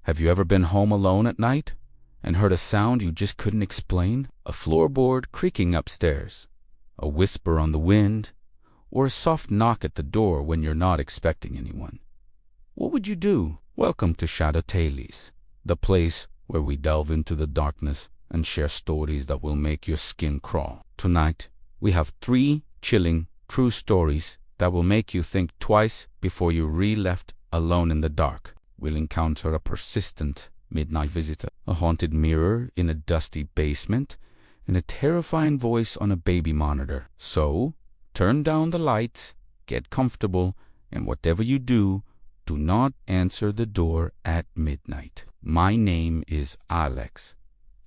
Have you ever been home alone at night and heard a sound you just couldn't explain? A floorboard creaking upstairs, a whisper on the wind, or a soft knock at the door when you're not expecting anyone. What would you do? Welcome to Shadow Tales, the place where we delve into the darkness and share stories that will make your skin crawl. Tonight, we have 3 chilling, true stories that will make you think twice before you re-left alone in the dark. We'll encounter a persistent midnight visitor, a haunted mirror in a dusty basement, and a terrifying voice on a baby monitor. So, turn down the lights, get comfortable, and whatever you do, do not answer the door at midnight. My name is Alex,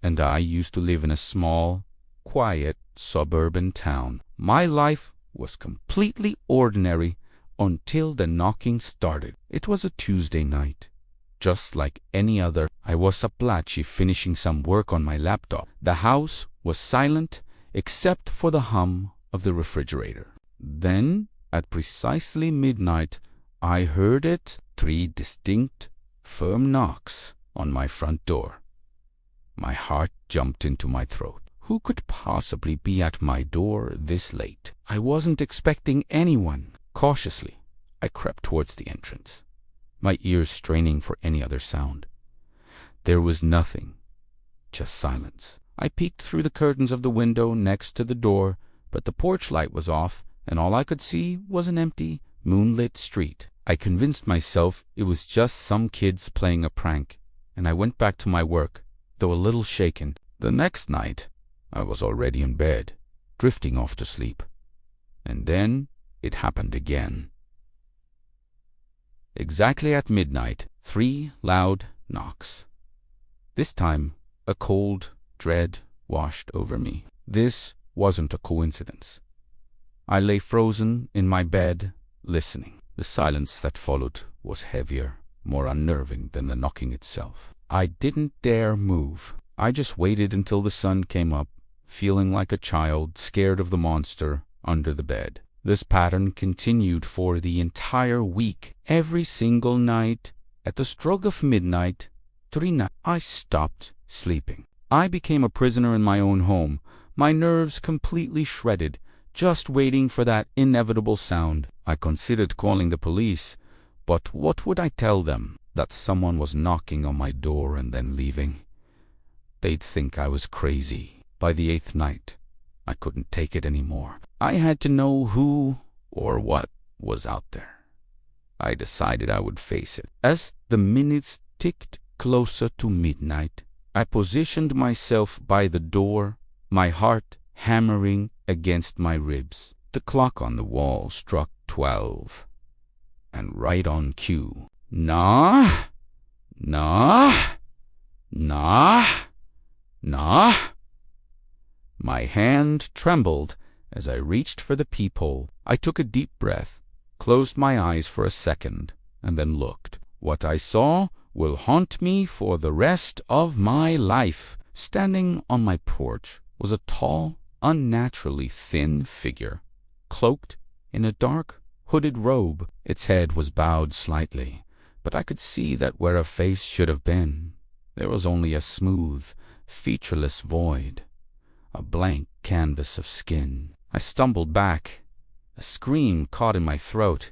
and I used to live in a small, quiet, suburban town. My life was completely ordinary until the knocking started. It was a Tuesday night. Just like any other, I was Appalachi finishing some work on my laptop. The house was silent except for the hum of the refrigerator. Then, at precisely midnight, I heard it, 3 distinct, firm knocks on my front door. My heart jumped into my throat. Who could possibly be at my door this late? I wasn't expecting anyone. Cautiously, I crept towards the entrance, my ears straining for any other sound. There was nothing, just silence. I peeked through the curtains of the window next to the door, but the porch light was off, and all I could see was an empty, moonlit street. I convinced myself it was just some kids playing a prank, and I went back to my work, though a little shaken. The next night, I was already in bed, drifting off to sleep. And then it happened again. Exactly at midnight, 3 loud knocks. This time, a cold dread washed over me. This wasn't a coincidence. I lay frozen in my bed, listening. The silence that followed was heavier, more unnerving than the knocking itself. I didn't dare move. I just waited until the sun came up, feeling like a child scared of the monster under the bed. This pattern continued for the entire week. Every single night, at the stroke of midnight, 3 nights, I stopped sleeping. I became a prisoner in my own home, my nerves completely shredded, just waiting for that inevitable sound. I considered calling the police, but what would I tell them? That someone was knocking on my door and then leaving? They'd think I was crazy. By the 8th night, I couldn't take it anymore. I had to know who or what was out there. I decided I would face it. As the minutes ticked closer to midnight, I positioned myself by the door, my heart hammering against my ribs. The clock on the wall struck 12, and right on cue. Nah, nah, nah, nah. My hand trembled as I reached for the peephole. I took a deep breath, closed my eyes for a second, and then looked. What I saw will haunt me for the rest of my life. Standing on my porch was a tall, unnaturally thin figure, cloaked in a dark, hooded robe. Its head was bowed slightly, but I could see that where a face should have been, there was only a smooth, featureless void, a blank canvas of skin. I stumbled back. A scream caught in my throat.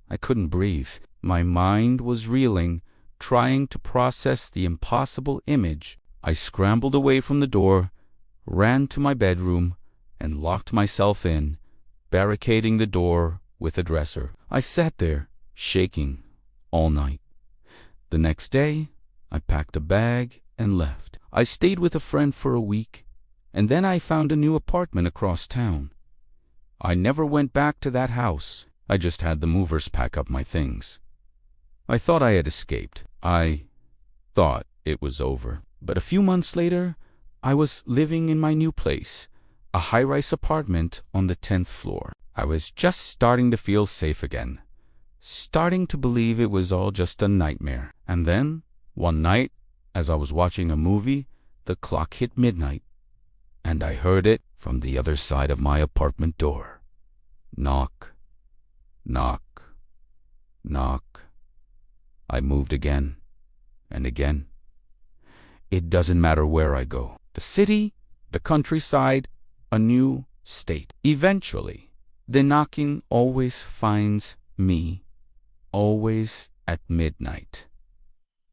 I couldn't breathe. My mind was reeling, trying to process the impossible image. I scrambled away from the door, ran to my bedroom, and locked myself in, barricading the door with a dresser. I sat there, shaking, all night. The next day, I packed a bag and left. I stayed with a friend for a week, and then I found a new apartment across town. I never went back to that house. I just had the movers pack up my things. I thought I had escaped. I thought it was over. But a few months later, I was living in my new place, a high-rise apartment on the 10th floor. I was just starting to feel safe again, starting to believe it was all just a nightmare. And then, one night, as I was watching a movie, the clock hit midnight, and I heard it from the other side of my apartment door. Knock, knock, knock. I moved again, and again. It doesn't matter where I go. The city, the countryside, a new state. Eventually, the knocking always finds me, always at midnight.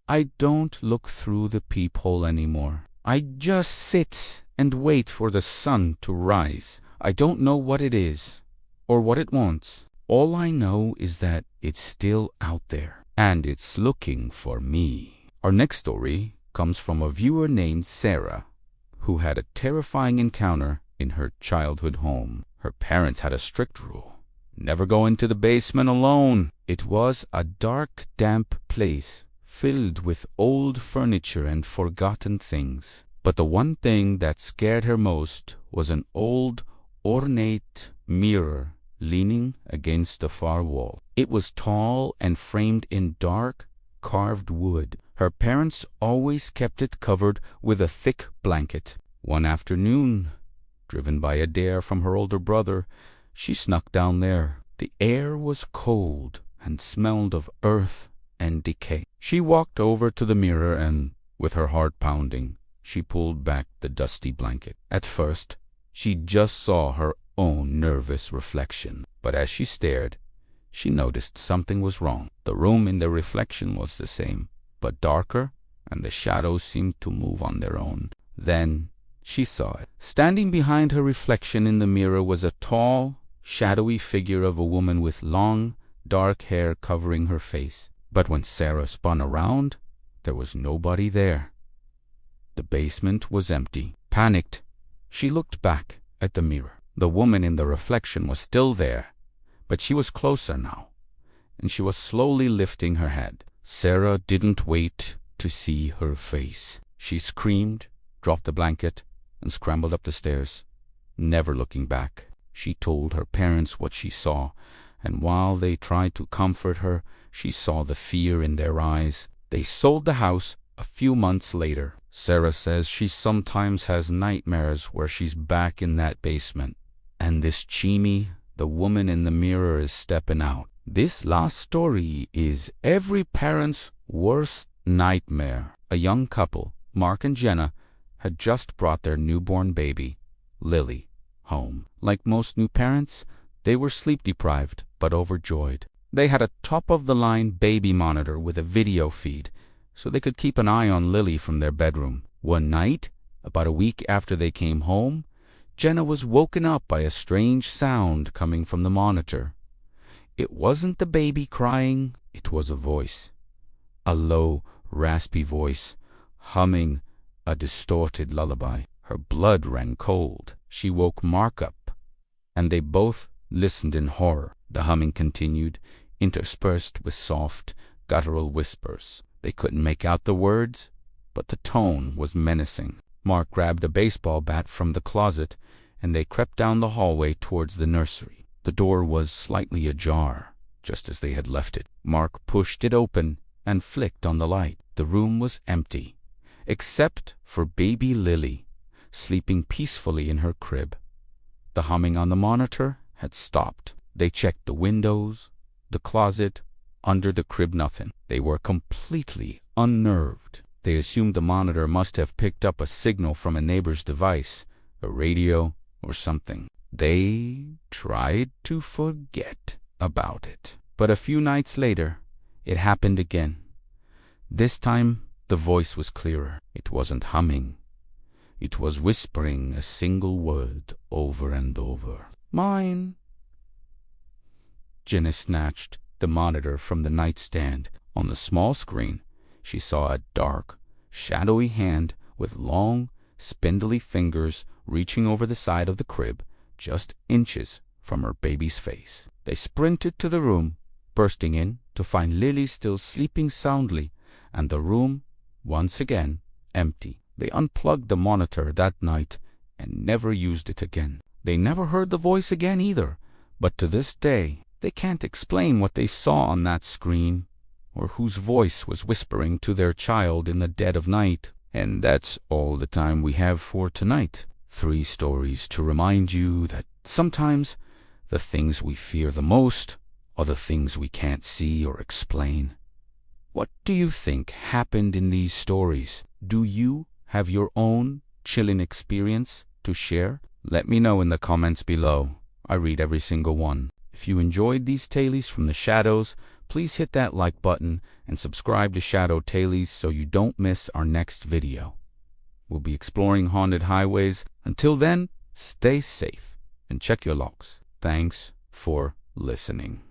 I don't look through the peephole anymore. I just sit and wait for the sun to rise. I don't know what it is or what it wants. All I know is that it's still out there and it's looking for me. Our next story comes from a viewer named Sarah, who had a terrifying encounter in her childhood home. Her parents had a strict rule: never go into the basement alone. It was a dark, damp place filled with old furniture and forgotten things. But the one thing that scared her most was an old, ornate mirror leaning against the far wall. It was tall and framed in dark, carved wood. Her parents always kept it covered with a thick blanket. One afternoon, driven by a dare from her older brother, she snuck down there. The air was cold and smelled of earth and decay. She walked over to the mirror and, with her heart pounding, she pulled back the dusty blanket. At first, she just saw her own nervous reflection, but as she stared, she noticed something was wrong. The room in the reflection was the same, but darker, and the shadows seemed to move on their own. Then she saw it. Standing behind her reflection in the mirror was a tall, shadowy figure of a woman with long, dark hair covering her face. But when Sarah spun around, there was nobody there. The basement was empty. Panicked, she looked back at the mirror. The woman in the reflection was still there, but she was closer now, and she was slowly lifting her head. Sarah didn't wait to see her face. She screamed, dropped the blanket, and scrambled up the stairs, never looking back. She told her parents what she saw, and while they tried to comfort her, she saw the fear in their eyes. They sold the house a few months later. Sarah says she sometimes has nightmares where she's back in that basement, and this Chimi, the woman in the mirror, is stepping out. This last story is every parent's worst nightmare. A young couple, Mark and Jenna, had just brought their newborn baby, Lily, home. Like most new parents, they were sleep-deprived but overjoyed. They had a top-of-the-line baby monitor with a video feed, so they could keep an eye on Lily from their bedroom. One night, about a week after they came home, Jenna was woken up by a strange sound coming from the monitor. It wasn't the baby crying, it was a voice. A low, raspy voice, humming a distorted lullaby. Her blood ran cold. She woke Mark up, and they both listened in horror. The humming continued, interspersed with soft, guttural whispers. They couldn't make out the words, but the tone was menacing. Mark grabbed a baseball bat from the closet, and they crept down the hallway towards the nursery. The door was slightly ajar, just as they had left it. Mark pushed it open and flicked on the light. The room was empty, except for baby Lily, sleeping peacefully in her crib. The humming on the monitor had stopped. They checked the windows, the closet, under the crib, nothing. They were completely unnerved. They assumed the monitor must have picked up a signal from a neighbor's device, a radio or something. They tried to forget about it. But a few nights later, it happened again. This time, the voice was clearer. It wasn't humming. It was whispering a single word over and over. Mine. Jenna snatched the monitor from the nightstand. On the small screen, she saw a dark, shadowy hand with long, spindly fingers reaching over the side of the crib, just inches from her baby's face. They sprinted to the room, bursting in to find Lily still sleeping soundly, and the room, once again, empty. They unplugged the monitor that night and never used it again. They never heard the voice again either, but to this day, they can't explain what they saw on that screen, or whose voice was whispering to their child in the dead of night. And that's all the time we have for tonight. 3 stories to remind you that sometimes the things we fear the most are the things we can't see or explain. What do you think happened in these stories? Do you have your own chilling experience to share? Let me know in the comments below. I read every single one. If you enjoyed these tales from the shadows, please hit that like button and subscribe to Shadow Tales so you don't miss our next video. We'll be exploring haunted highways. Until then, stay safe and check your logs. Thanks for listening.